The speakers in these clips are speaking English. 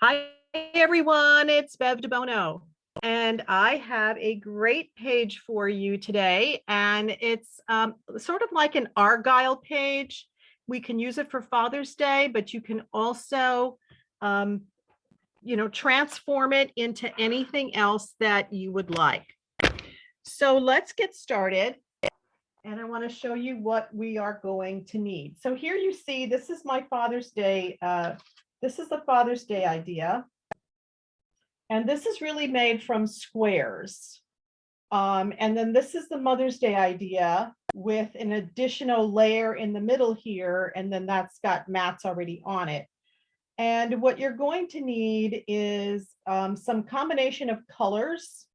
Hi, everyone. It's Bev DeBono, and I have a great page for you today. And it's sort of like an Argyle page. We can use it for Father's Day, but you can also, um, transform it into anything else that you would like. So let's get started. And I want to show you what we are going to need. So here you see, this is my Father's Day. This is the Father's Day idea. And this is really made from squares. And then this is the Mother's Day idea with an additional layer in the middle here. And then that's got mats already on it. And what you're going to need is some combination of colors.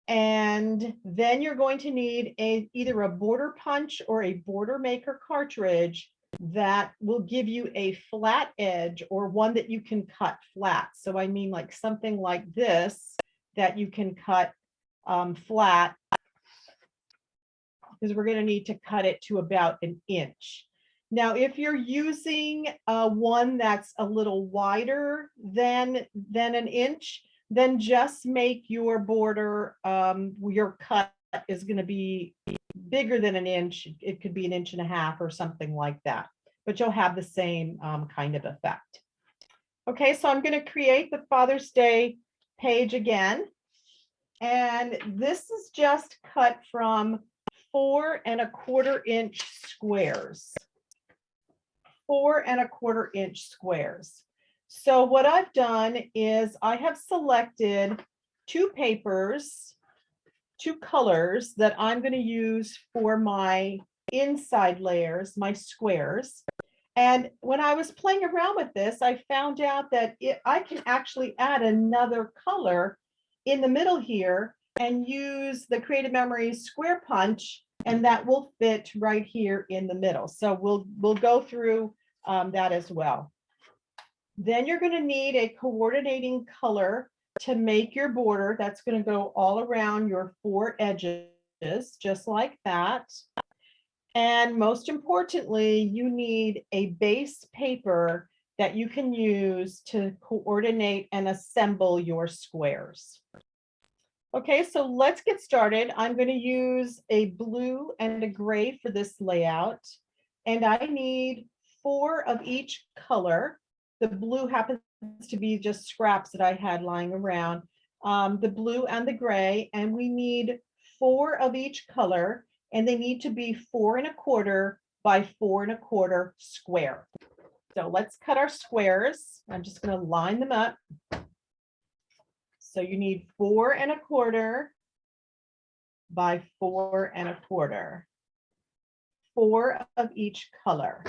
And then you're going to need either a border punch or a border maker cartridge that will give you a flat edge or one that you can cut flat. So I mean like something like this that you can cut flat, because we're going to need to cut it to about an inch. Now, if you're using one that's a little wider than an inch, then just make your border, your cut is going to be bigger than an inch. It could be an inch and a half or something like that, but you'll have the same kind of effect. Okay, so I'm going to create the Father's Day page again. And this is just cut from 4 1/4 inch squares. 4 1/4 inch squares. So what I've done is I have selected two papers, two colors that I'm going to use for my inside layers, my squares. And when I was playing around with this, I found out that I can actually add another color in the middle here and use the Creative Memories square punch, and that will fit right here in the middle. So we'll go through that as well. Then you're going to need a coordinating color to make your border. That's going to go all around your 4 edges, just like that. And most importantly, you need a base paper that you can use to coordinate and assemble your squares. Okay, so let's get started. I'm going to use a blue and a gray for this layout. And I need 4 of each color. The blue happens to be just scraps that I had lying around, the blue and the gray, and we need 4 of each color, and they need to be 4 1/4 by 4 1/4 square. So let's cut our squares. I'm just going to line them up. So you need 4 1/4 by 4 1/4, 4 of each color.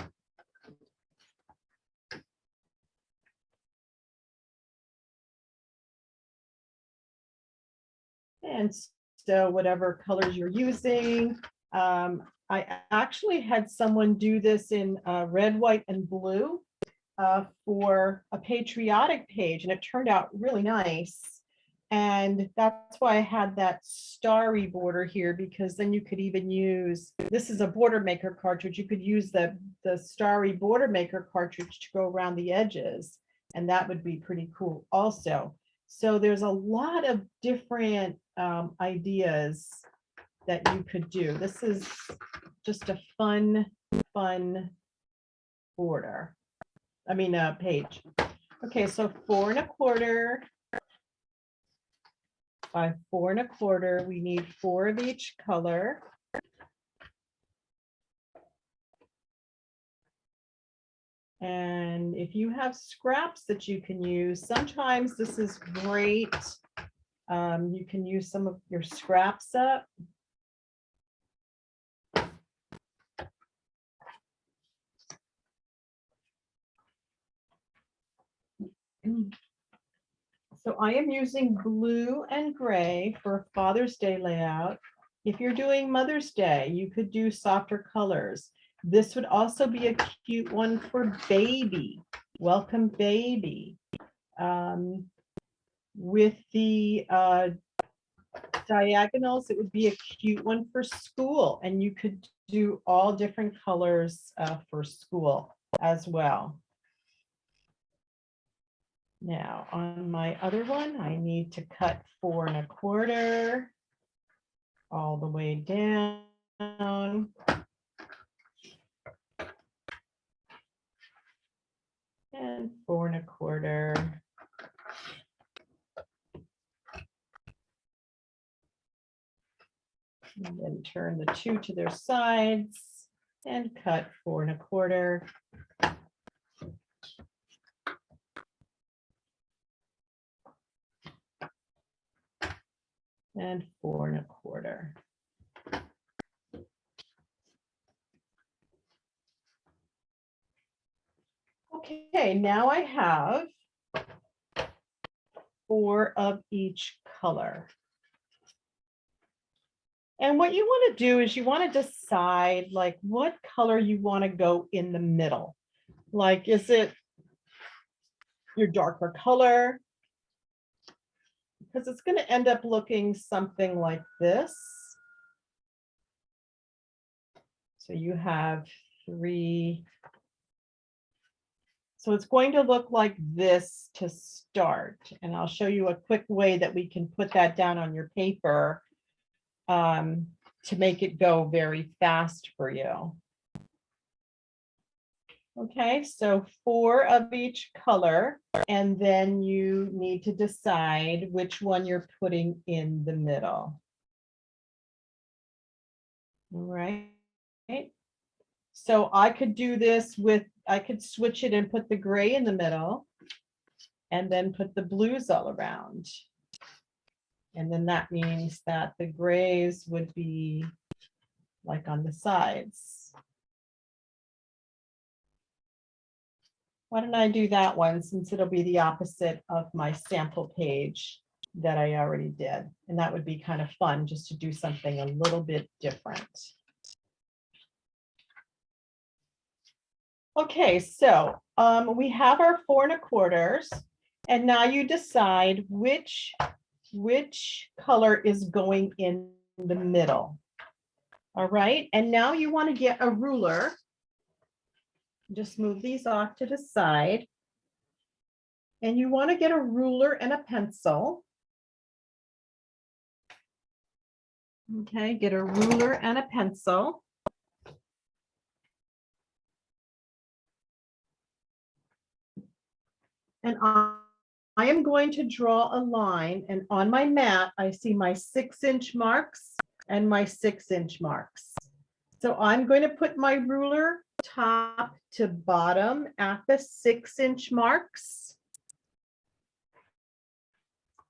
And so whatever colors you're using, I actually had someone do this in red, white, and blue for a patriotic page, and it turned out really nice. And that's why I had that starry border here, because then you could even use, this is a border maker cartridge, you could use the starry border maker cartridge to go around the edges, and that would be pretty cool also. So there's a lot of different ideas that you could do. This is just a fun border. I mean, page. Okay, so 4 1/4 by 4 1/4. We need 4 of each color. And if you have scraps that you can use, sometimes this is great. You can use some of your scraps up. So I am using blue and gray for Father's Day layout. If you're doing Mother's Day, you could do softer colors. This would also be a cute one for baby. Welcome baby. With the diagonals, it would be a cute one for school, and you could do all different colors for school as well. Now on my other one, I need to cut 4 1/4 all the way down. And 4 1/4. And then turn the two to their sides and cut 4 1/4. And 4 1/4. Okay, now I have 4 of each color. And what you want to do is you want to decide like what color you want to go in the middle. Like, is it your darker color? Because it's going to end up looking something like this. So you have 3. So it's going to look like this to start. And I'll show you a quick way that we can put that down on your paper to make it go very fast for you. Okay, so 4 of each color, and then you need to decide which one you're putting in the middle. All right. So I could do this with, I could switch it and put the gray in the middle and then put the blues all around. And then that means that the grays would be like on the sides. Why don't I do that one since it'll be the opposite of my sample page that I already did. And that would be kind of fun just to do something a little bit different. Okay, so we have our 4 1/4, and now you decide which color is going in the middle. All right, and now you want to get a ruler. Just move these off to the side. And you want to get a ruler and a pencil. Okay, get a ruler and a pencil. And I am going to draw a line, and on my mat, I see my 6-inch marks and my 6-inch marks. So I'm going to put my ruler top to bottom at the 6-inch marks.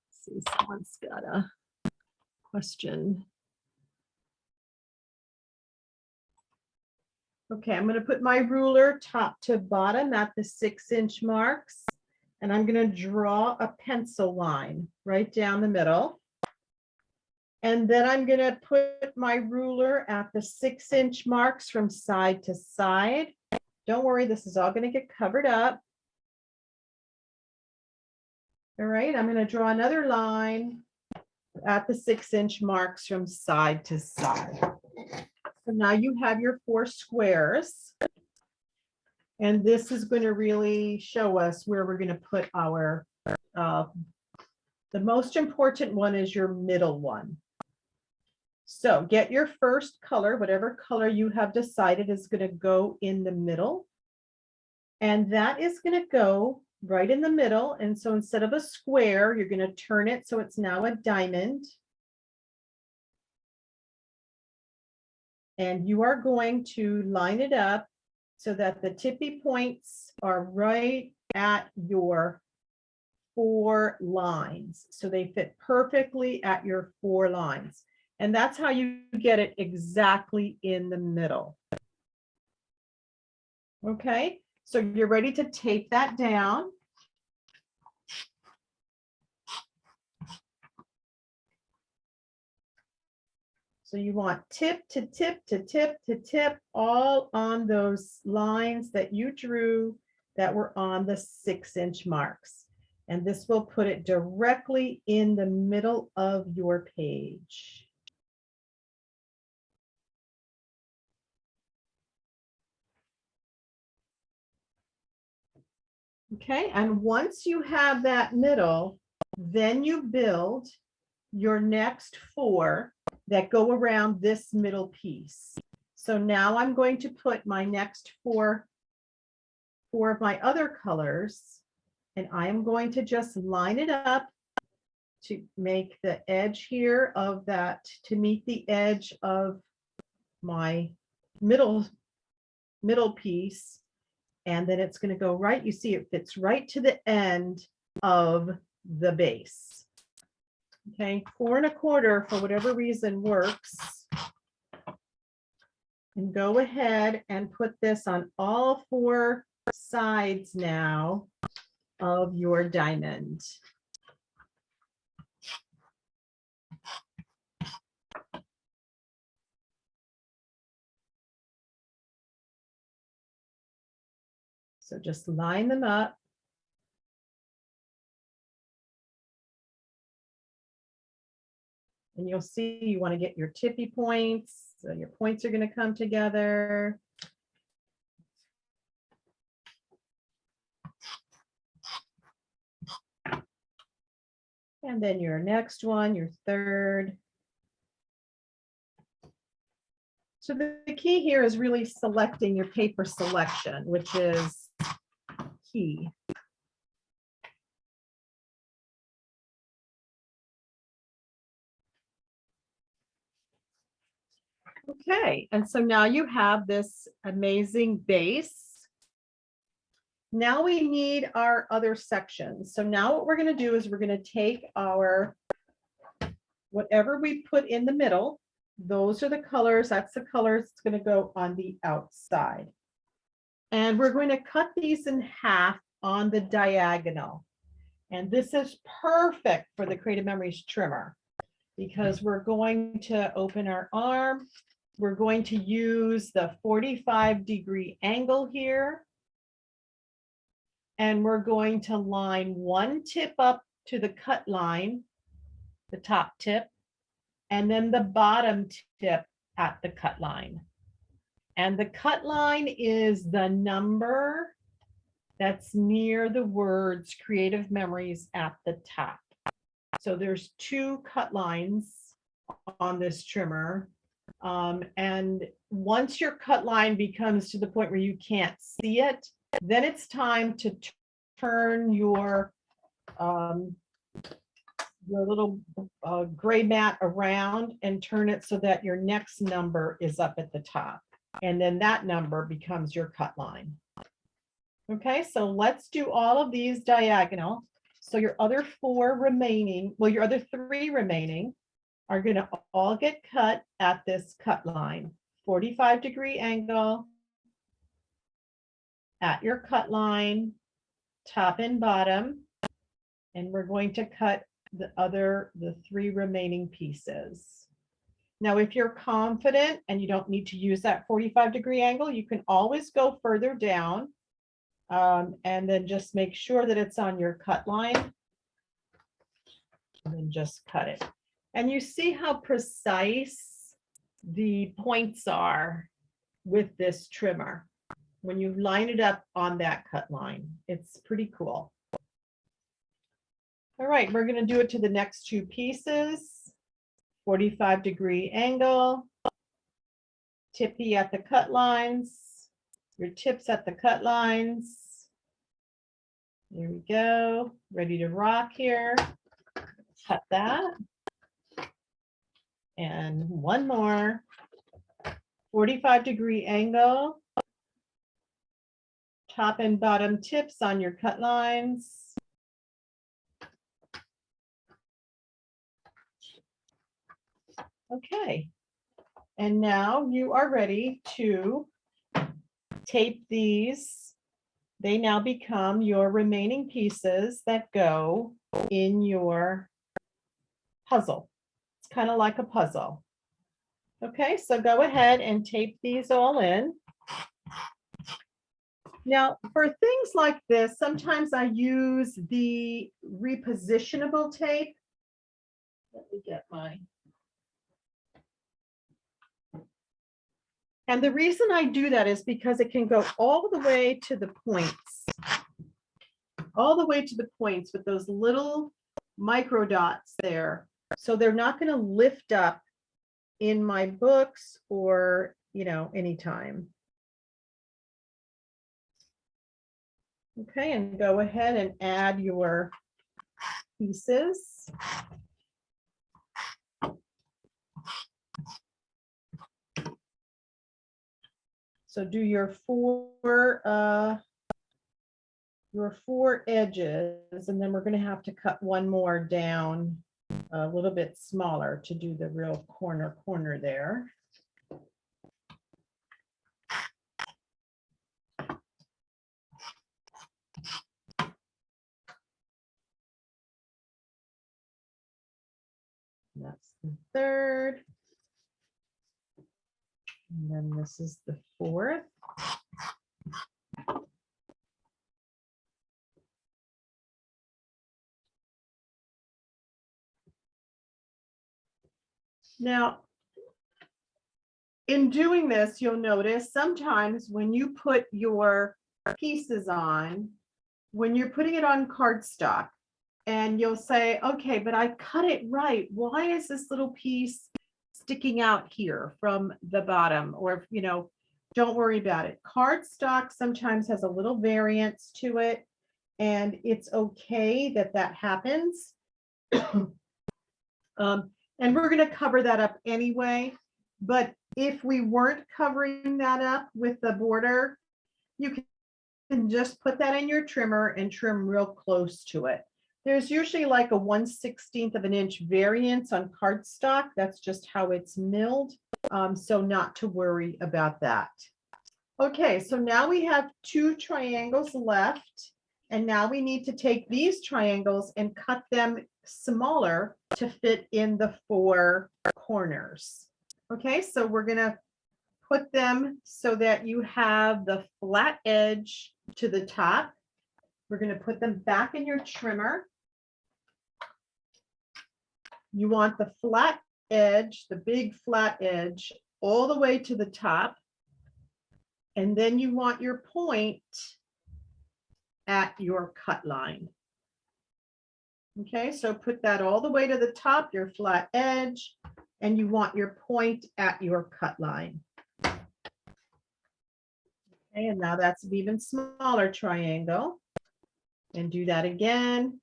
Let's see, someone's got a question. Okay, I'm going to put my ruler top to bottom at the 6-inch marks. And I'm going to draw a pencil line right down the middle. And then I'm going to put my ruler at the 6-inch marks from side to side. Don't worry, this is all going to get covered up. All right, I'm going to draw another line at the 6-inch marks from side to side. So now you have your 4 squares. And this is going to really show us where we're going to put our, the most important one is your middle one. So get your first color, whatever color you have decided is going to go in the middle. And that is going to go right in the middle. And so instead of a square, you're going to turn it so it's now a diamond. And you are going to line it up so that the tippy points are right at your 4 lines. So they fit perfectly at your 4 lines. And that's how you get it exactly in the middle. Okay, so you're ready to tape that down. So you want tip to tip to tip to tip all on those lines that you drew that were on the 6-inch marks. And this will put it directly in the middle of your page. Okay, and once you have that middle, then you build your next 4 that go around this middle piece. So now I'm going to put my next 4 of my other colors, and I am going to just line it up to make the edge here of that, to meet the edge of my middle piece. And then it's going to go right, you see it fits right to the end of the base. Okay, 4 1/4 for whatever reason works. And go ahead and put this on all 4 sides now of your diamond. So just line them up. And you'll see you want to get your tippy points. So your points are going to come together. And then your next one, your third. So the key here is really selecting your paper selection, which is key. Okay, and so now you have this amazing base. Now we need our other sections. So now what we're going to do is we're going to take our, whatever we put in the middle, those are the colors, that's the colors it's going to go on the outside. And we're going to cut these in half on the diagonal. And this is perfect for the Creative Memories trimmer because we're going to open our arm. We're going to use the 45-degree angle here. And we're going to line one tip up to the cut line, the top tip, and then the bottom tip at the cut line. And the cut line is the number that's near the words Creative Memories at the top. So there's 2 cut lines on this trimmer. And once your cut line becomes to the point where you can't see it, then it's time to turn your little gray mat around and turn it so that your next number is up at the top. And then that number becomes your cut line. Okay, so let's do all of these diagonal. So your other 4 remaining, well, your other 3 remaining are going to all get cut at this cut line. 45-degree angle at your cut line, top and bottom, and we're going to cut the 3 remaining pieces. Now, if you're confident and you don't need to use that 45-degree angle, you can always go further down and then just make sure that it's on your cut line and then just cut it. And you see how precise the points are with this trimmer when you line it up on that cut line. It's pretty cool. All right, we're going to do it to the next 2 pieces. 45-degree angle, tippy at the cut lines, your tips at the cut lines. There we go, ready to rock here. Cut that. And one more. 45-degree angle, top and bottom tips on your cut lines. Okay, and now you are ready to tape these. They now become your remaining pieces that go in your puzzle. It's kind of like a puzzle. Okay, so go ahead and tape these all in. Now, for things like this, sometimes I use the repositionable tape. Let me get my... And the reason I do that is because it can go all the way to the points all the way to the points with those little micro dots there. So they're not going to lift up in my books or, you know, anytime. Okay, and go ahead and add your pieces. So do your four edges, and then we're going to have to cut one more down a little bit smaller to do the real corner there. That's the third. And then this is the fourth. Now, in doing this, you'll notice sometimes when you put your pieces on, when you're putting it on cardstock, and you'll say, okay, but I cut it right. Why is this little piece sticking out here from the bottom? Or, you know, don't worry about it. Cardstock sometimes has a little variance to it, and it's okay that that happens. And we're going to cover that up anyway. But if we weren't covering that up with the border, you can just put that in your trimmer and trim real close to it. There's usually like a 1/16 of an inch variance on cardstock. That's just how it's milled. So not to worry about that. Okay, so now we have 2 triangles left. And now we need to take these triangles and cut them smaller to fit in the 4 corners. Okay, so we're going to put them so that you have the flat edge to the top. We're going to put them back in your trimmer. You want the flat edge, the big flat edge, all the way to the top. And then you want your point at your cut line. Okay, so put that all the way to the top, your flat edge, and you want your point at your cut line. Okay, and now that's an even smaller triangle. And do that again.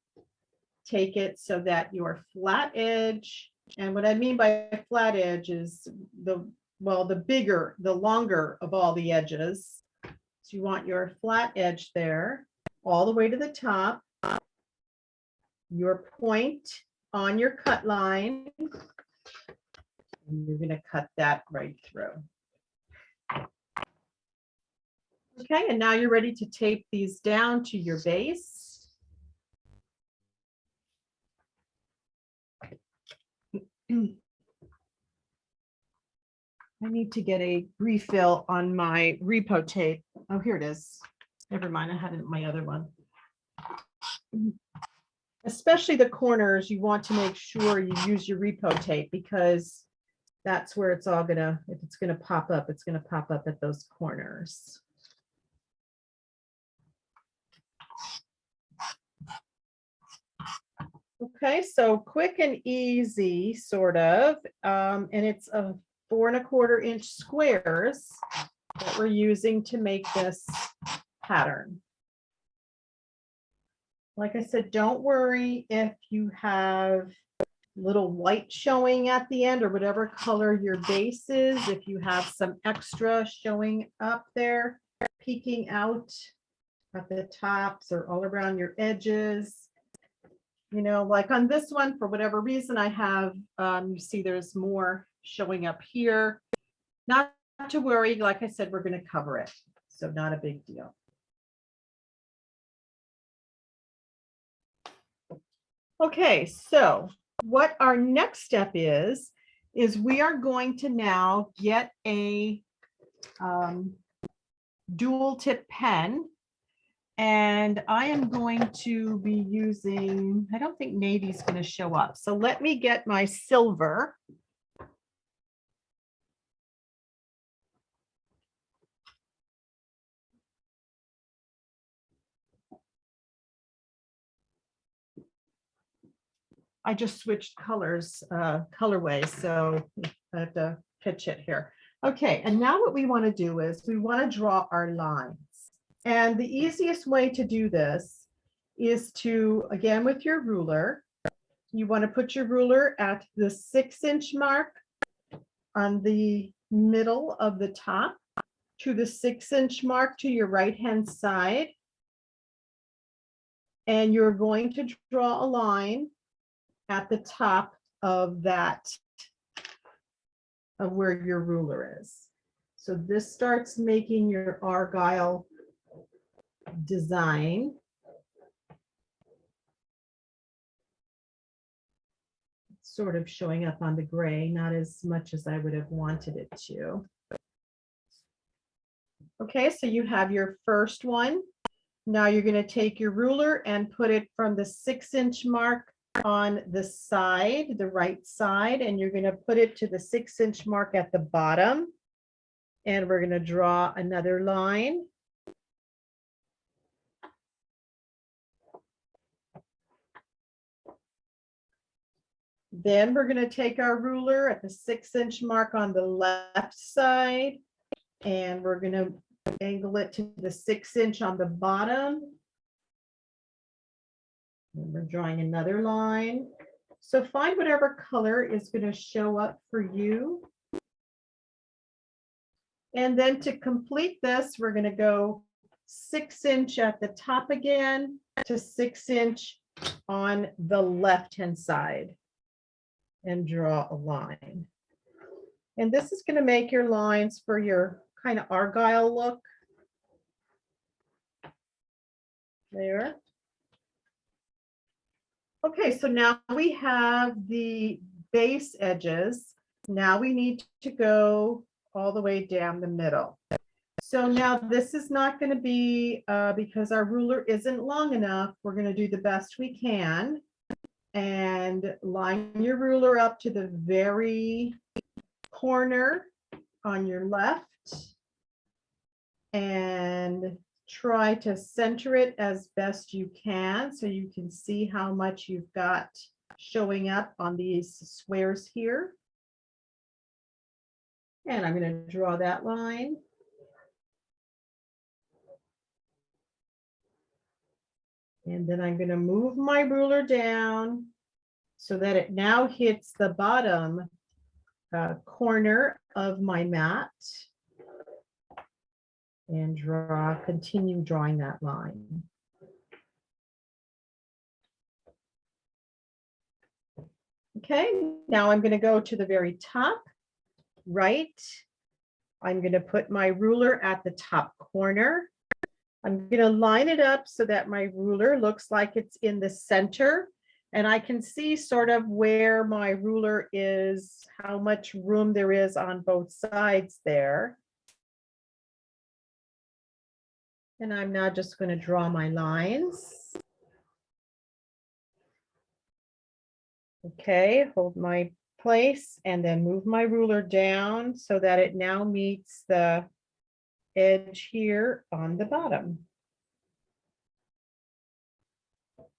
Take it so that your flat edge, and what I mean by flat edge is the bigger, the longer of all the edges. So you want your flat edge there, all the way to the top. Your point on your cut line, and you're going to cut that right through. Okay, and now you're ready to tape these down to your base. I need to get a refill on my repo tape. Oh, here it is. Never mind, I had it in my other one. Especially the corners, you want to make sure you use your repo tape because that's where it's all gonna, if it's gonna pop up, it's gonna pop up at those corners. Okay, so quick and easy, sort of, and it's a 4 1/4 inch squares that we're using to make this pattern. Like I said, don't worry if you have little white showing at the end or whatever color your base is. If you have some extra showing up there, peeking out at the tops or all around your edges. You know, like on this one, for whatever reason, I have, you see there's more showing up here. Not to worry, like I said, we're going to cover it. So not a big deal. Okay, so what our next step is we are going to now get a dual tip pen. And I am going to be using, I don't think navy's going to show up. So let me get my silver. I just switched colors, colorways, so I have to pitch it here. Okay, and now what we want to do is we want to draw our lines. And the easiest way to do this is to, again, with your ruler, you want to put your ruler at the 6-inch mark on the middle of the top to the 6-inch mark to your right-hand side. And you're going to draw a line at the top of that, of where your ruler is. So this starts making your Argyle design. It's sort of showing up on the gray, not as much as I would have wanted it to. Okay, so you have your first one. Now you're going to take your ruler and put it from the 6-inch mark on the side, the right side, and you're going to put it to the 6-inch mark at the bottom. And we're going to draw another line. Then we're going to take our ruler at the 6-inch mark on the left side, and we're going to angle it to the 6-inch on the bottom. And we're drawing another line. So find whatever color is going to show up for you. And then to complete this, we're going to go 6-inch at the top again to 6-inch on the left-hand side and draw a line. And this is going to make your lines for your kind of Argyle look. There. Okay, so now we have the base edges. Now we need to go all the way down the middle. So now this is not going to be, because our ruler isn't long enough, we're going to do the best we can and line your ruler up to the very corner on your left and try to center it as best you can so you can see how much you've got showing up on these squares here. And I'm going to draw that line. And then I'm going to move my ruler down so that it now hits the bottom corner of my mat. And continue drawing that line. Okay, now I'm going to go to the very top right. I'm going to put my ruler at the top corner. I'm going to line it up so that my ruler looks like it's in the center. And I can see sort of where my ruler is, how much room there is on both sides there. And I'm now just going to draw my lines. Okay, hold my place and then move my ruler down so that it now meets the edge here on the bottom.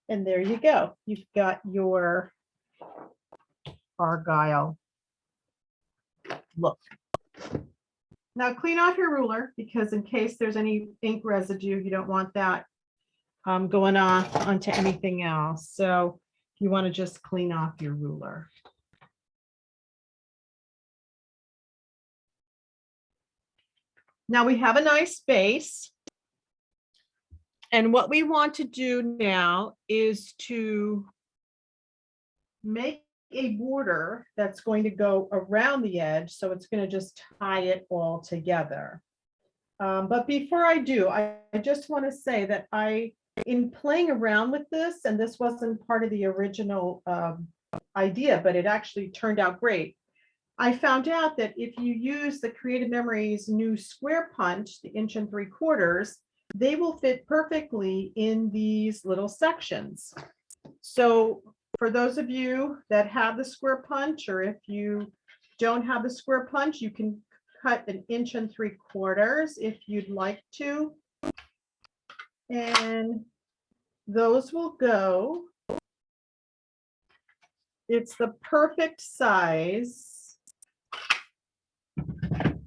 And there you go. You've got your Argyle look. Now clean off your ruler because in case there's any ink residue, you don't want that going off onto anything else. So you want to just clean off your ruler. Now we have a nice base. And what we want to do now is to make a border that's going to go around the edge. So it's going to just tie it all together. But before I do, I just want to say that in playing around with this, and this wasn't part of the original idea, but it actually turned out great. I found out that if you use the Creative Memories new square punch, the 1 3/4, they will fit perfectly in these little sections. So for those of you that have the square punch, or if you don't have the square punch, you can cut an 1 3/4 if you'd like to. And those will go it's the perfect size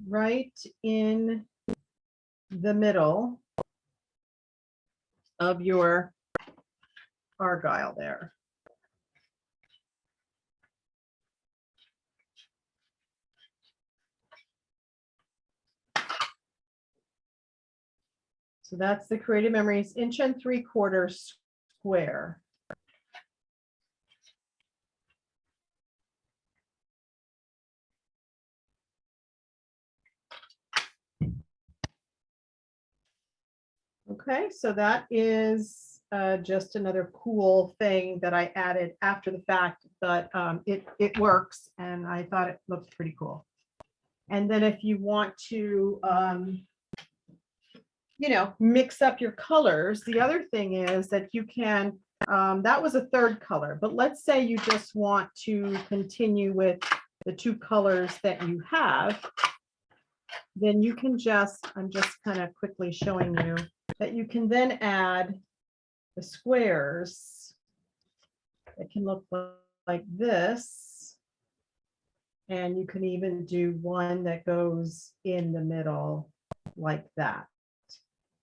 right in the middle of your Argyle there. So that's the Creative Memories 1 3/4 square. Okay, so that is just another cool thing that I added after the fact, but it works and I thought it looked pretty cool. And then if you want to, you know, mix up your colors, the other thing is that you can, that was a third color, but let's say you just want to continue with the 2 colors that you have, then you can just, I'm just kind of quickly showing you that you can then add the squares. It can look like this. And you can even do one that goes in the middle like that.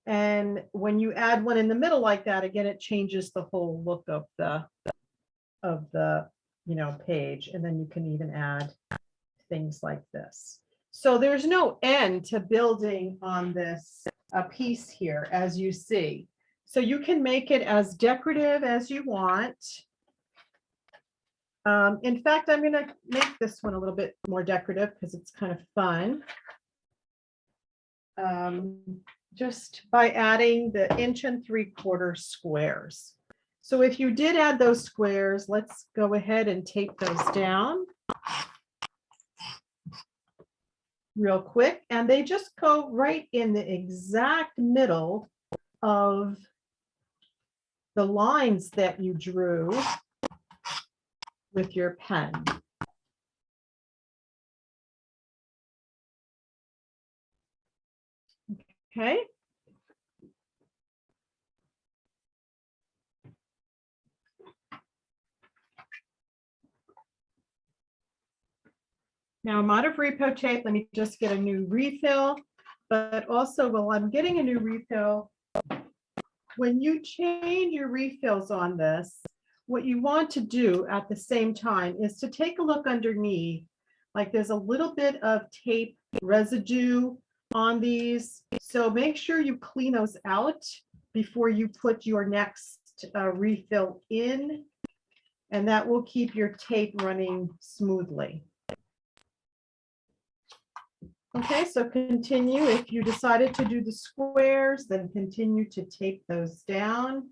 And when you add one in the middle like that, again, it changes the whole look of the you know, page. And then you can even add things like this. So there's no end to building on this piece here, as you see. So you can make it as decorative as you want. In fact, I'm going to make this one a little bit more decorative because it's kind of fun. Just by adding the 1 3/4 squares. So if you did add those squares, let's go ahead and tape those down real quick. And they just go right in the exact middle of the lines that you drew with your pen. Okay. Now I'm out of repo tape. Let me just get a new refill. But also, while I'm getting a new refill, when you change your refills on this, what you want to do at the same time is to take a look underneath. Like there's a little bit of tape residue on these. So make sure you clean those out before you put your next refill in. And that will keep your tape running smoothly. Okay, so continue. If you decided to do the squares, then continue to tape those down.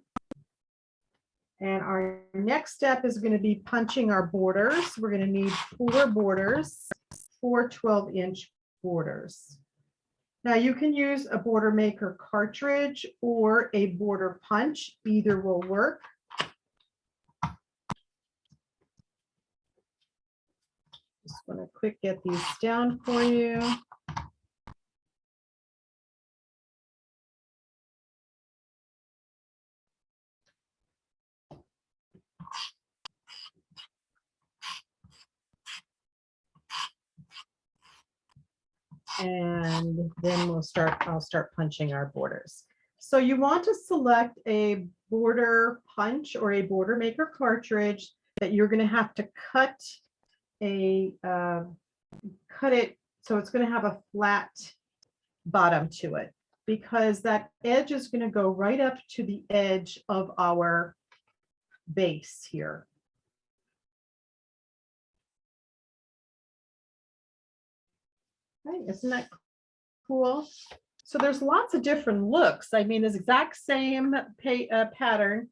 And our next step is going to be punching our borders. We're going to need 4 borders, 4 12-inch borders. Now you can use a border maker cartridge or a border punch. Either will work. Just want to quick get these down for you. And then I'll start punching our borders. So you want to select a border punch or a border maker cartridge that you're going to have to cut it so it's going to have a flat bottom to it, because that edge is going to go right up to the edge of our base here. Okay, isn't that cool? So there's lots of different looks. I mean, this exact same pattern,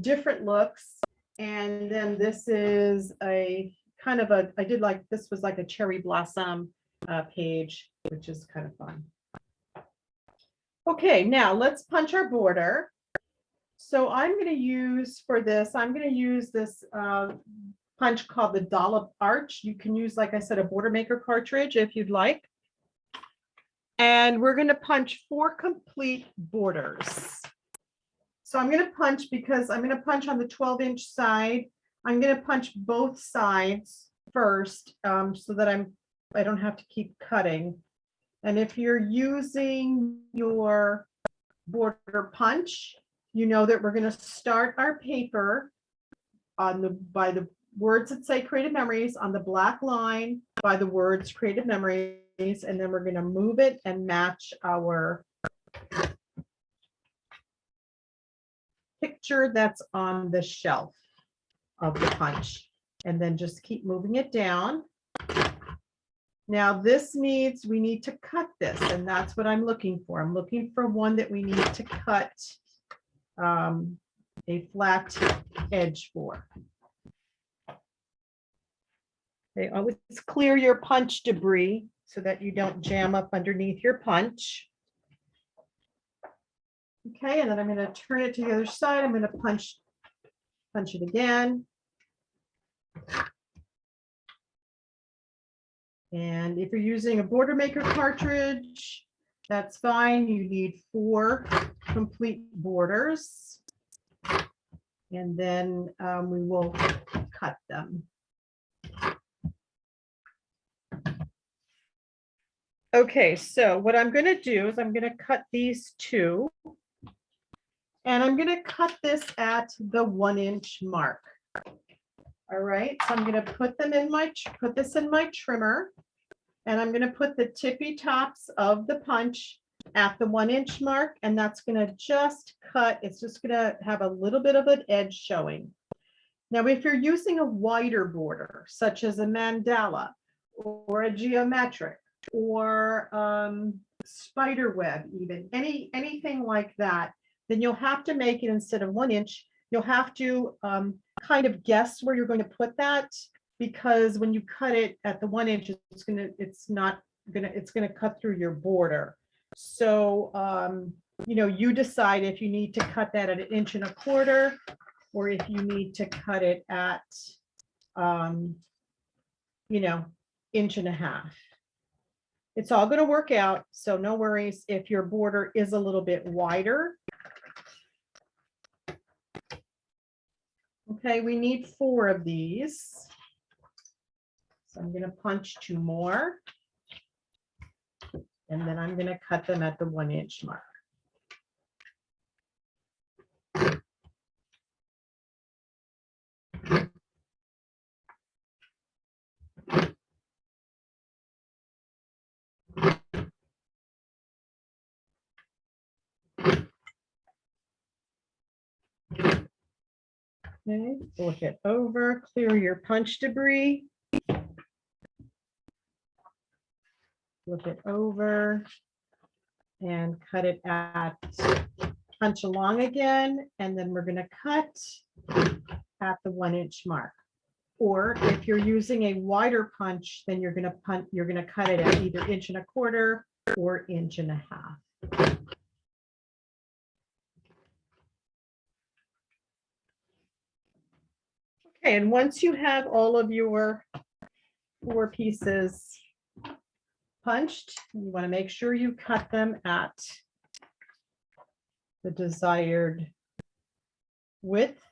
different looks. And then this is a kind of a, I did like, this was like a cherry blossom page, which is kind of fun. Okay, now let's punch our border. So I'm going to use for this, I'm going to use this punch called the Dollop Arch. You can use, like I said, a border maker cartridge if you'd like. And we're going to punch 4 complete borders. So I'm going to punch because I'm going to punch on the 12-inch side I'm going to punch both sides first so that I don't have to keep cutting. And if you're using your border punch, you know that we're going to start our paper by the words that say creative memories on the black line by the words creative memories, and then we're going to move it and match our picture that's on the shelf of the punch, and then just keep moving it down. Now this needs, we need to cut this, and that's what I'm looking for. I'm looking for one that we need to cut a flat edge for. Okay, always clear your punch debris so that you don't jam up underneath your punch. Okay, and then I'm going to turn it to the other side. I'm going to punch it again. And if you're using a border maker cartridge, that's fine. You need 4 complete borders. And then we will cut them. Okay, so what I'm going to do is I'm going to cut these 2. And I'm going to cut this at the 1-inch mark. All right, so I'm going to put them in put this in my trimmer, and I'm going to put the tippy tops of the punch at the 1-inch mark, and that's going to just cut. It's just going to have a little bit of an edge showing. Now, if you're using a wider border, such as a mandala or a geometric or spider web, even anything like that, then you'll have to make it instead of 1 inch. You'll have to kind of guess where you're going to put that, because when you cut it at the 1 inch, it's going to cut through your border. So you know, you decide if you need to cut that at 1 1/4 inch, or if you need to cut it at you know, 1.5 inches. It's all going to work out, so no worries if your border is a little bit wider. Okay, we need 4 of these. So I'm going to punch 2 more. And then I'm going to cut them at the 1-inch mark. Okay, flip it over, clear your punch debris. Flip it over and cut it at, punch along again, and then we're going to cut at the 1-inch mark. Or if you're using a wider punch, then you're going to cut it at either 1.25 inches or 1.5 inches. Okay, and once you have all of your 4 pieces punched, you want to make sure you cut them at the desired width.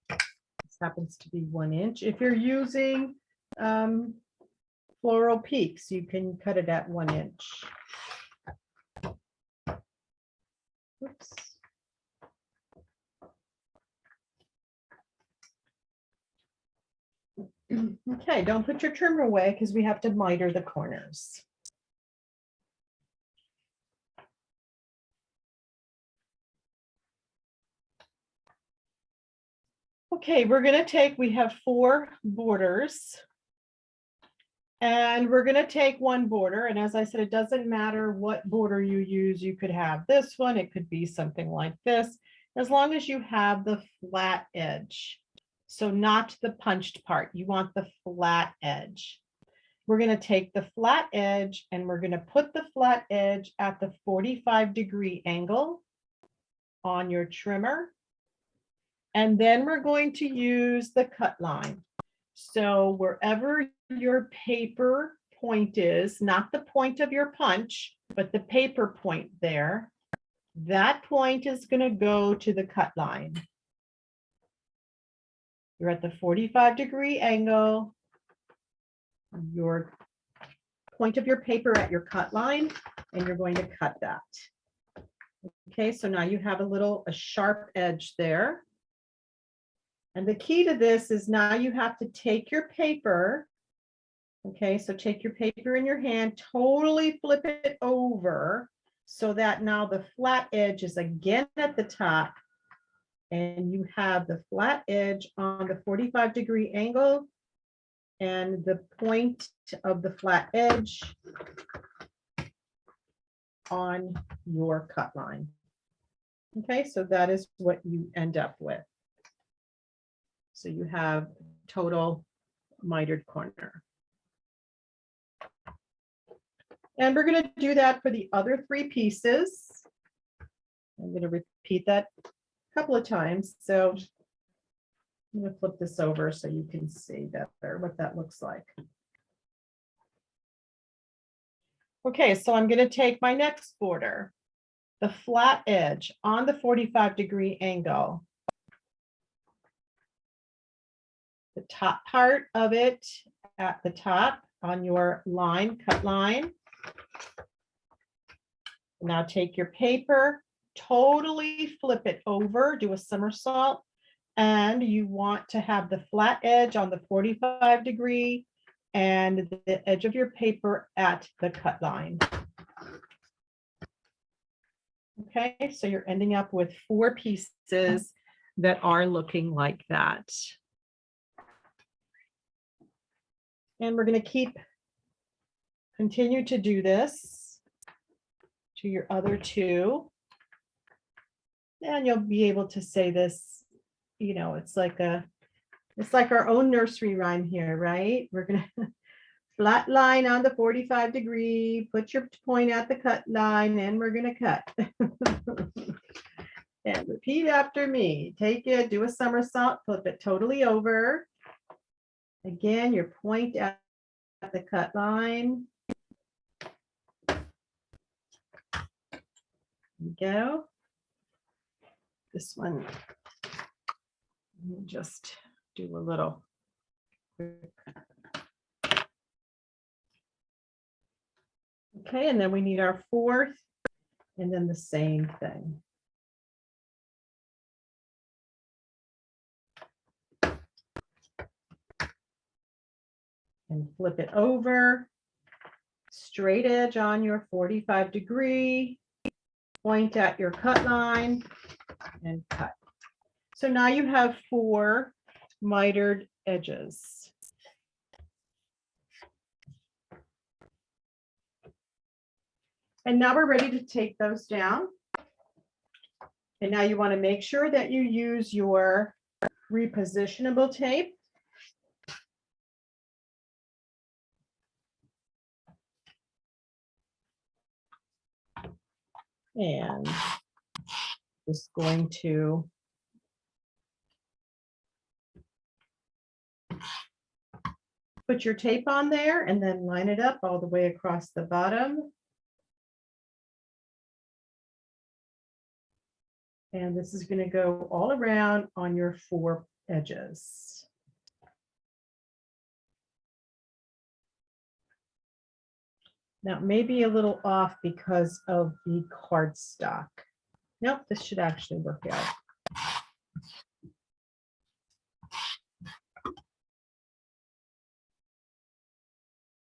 This happens to be 1 inch. If you're using floral peaks, you can cut it at 1 inch. Oops. Okay, don't put your trimmer away because we have to miter the corners. Okay, we're going to take, we have 4 borders. And we're going to take 1 border. And as I said, it doesn't matter what border you use. You could have this one. It could be something like this, as long as you have the flat edge. So not the punched part. You want the flat edge. We're going to take the flat edge and we're going to put the flat edge at the 45-degree angle on your trimmer. And then we're going to use the cut line. So wherever your paper point is, not the point of your punch, but the paper point there, that point is going to go to the cut line. You're at the 45-degree angle. Your point of your paper at your cut line, and you're going to cut that. Okay, so now you have a sharp edge there. And the key to this is now you have to take your paper. Okay, so take your paper in your hand, totally flip it over so that now the flat edge is again at the top, and you have the flat edge on the 45-degree angle and the point of the flat edge on your cut line. Okay, so that is what you end up with. So you have total mitered corner. And we're going to do that for the other 3 pieces. I'm going to repeat that a couple of times. So I'm going to flip this over so you can see better what that looks like. Okay, so I'm going to take my next border, the flat edge on the 45-degree angle. The top part of it at the top on your line, cut line. Now take your paper, totally flip it over, do a somersault, and you want to have the flat edge on the 45-degree and the edge of your paper at the cut line. Okay, so you're ending up with 4 pieces that are looking like that. And we're going to continue to do this to your other 2. And you'll be able to say this, you know, it's like our own nursery rhyme here, right? We're going to flat line on the 45-degree, put your point at the cut line, and we're going to cut. And repeat after me. Take it, do a somersault, flip it totally over. Again, your point at the cut line. There you go. This one, let me just do a little quick. Okay, and then we need our 4th, and then the same thing. And flip it over, straight edge on your 45-degree, point at your cut line, and cut. So now you have 4 mitered edges. And now we're ready to take those down. And now you want to make sure that you use your repositionable tape. And just going to put your tape on there and then line it up all the way across the bottom. And this is going to go all around on your 4 edges. Now, maybe a little off because of the cardstock. Nope, this should actually work out.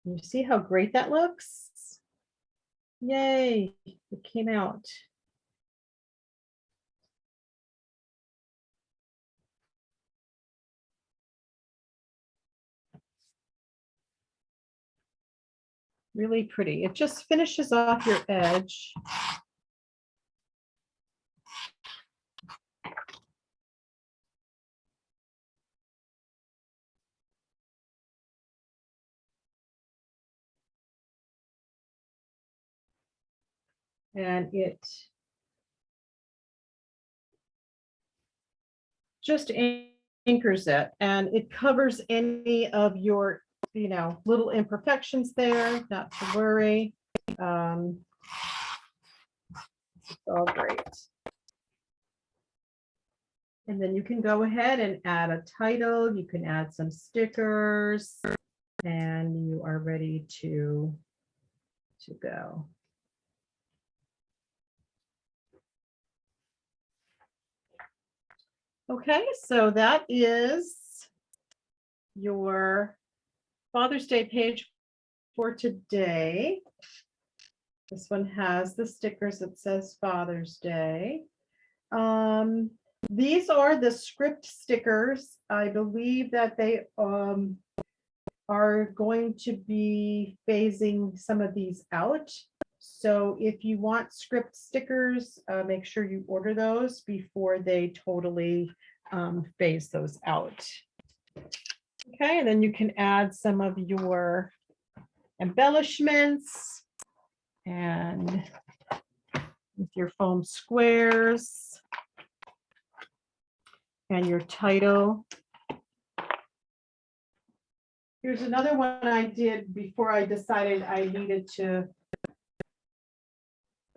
You see how great that looks? Yay, it came out. Really pretty. It just finishes off your edge. And it just anchors it, and it covers any of your, you know, little imperfections there, not to worry. It's all great. And then you can go ahead and add a title. You can add some stickers and you are ready to go. Okay, so that is your Father's Day page for today. This one has the stickers that says Father's Day. These are the script stickers. I believe that they are going to be phasing some of these out. So if you want script stickers, make sure you order those before they totally phase those out. Okay, and then you can add some of your embellishments and with your foam squares and your title. Here's another one I did before I decided I needed to.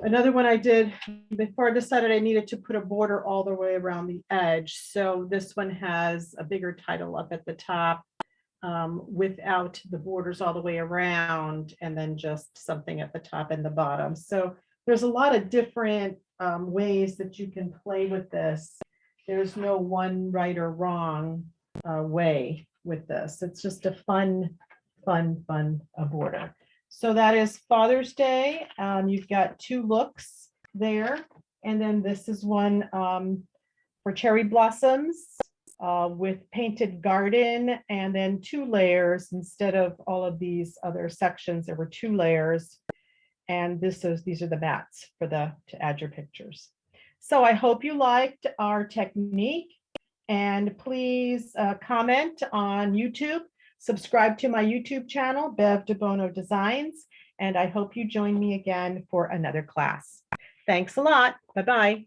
Another one I did before I decided I needed to put a border all the way around the edge. So this one has a bigger title up at the top without the borders all the way around, and then just something at the top and the bottom. So there's a lot of different ways that you can play with this. There's no one right or wrong way with this. It's just a fun border. So that is Father's Day. You've got two looks there. And then this is one for cherry blossoms with painted garden, and then 2 layers instead of all of these other sections. There were 2 layers. And these are the mats for to add your pictures. So I hope you liked our technique, and please comment on YouTube, subscribe to my YouTube channel, Bev DeBono Designs, and I hope you join me again for another class. Thanks a lot. Bye-bye.